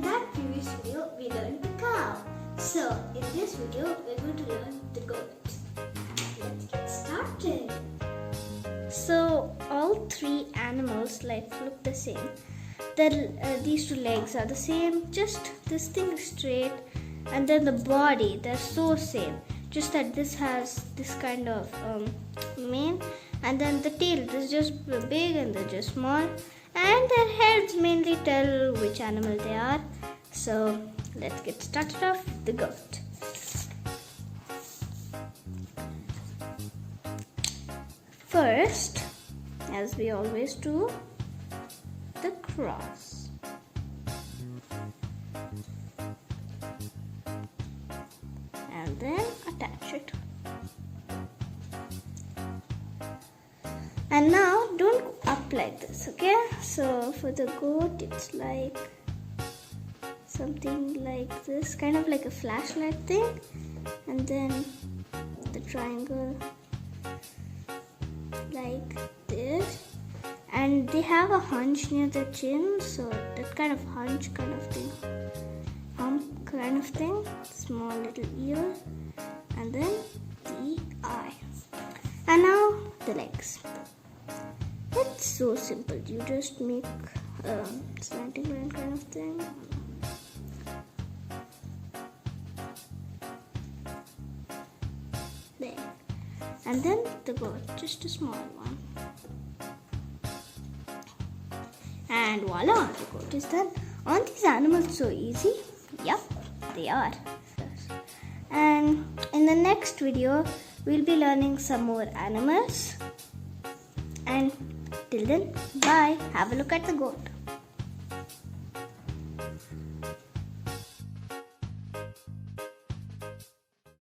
in that previous video, we learned the cow. So, in this video, we're going to learn the goat. Let's get started. So, all three animals look the same. These two legs are the same, just this thing is straight, and then the body, they're so same. Just that this has this kind of mane, and then the tail is just big and they're just small, and their heads mainly tell which animal they are. So let's get started off with the goat. First, as we always do, the cross. And then attach it. And now don't go up like this, okay? So for the goat, it's like something like this, kind of like a flashlight thing, and then the triangle like this, and they have a hunch near the chin, so that kind of hunch kind of thing, hump kind of thing, small little ear, and then the eye. And now the legs. It's so simple. You just make a slanting line kind of thing. There. And then the goat, just a small one. And voila, the goat is done. Aren't these animals so easy? Yup, they are. And in the next video, we'll be learning some more animals. And till then, bye. Have a look at the goat.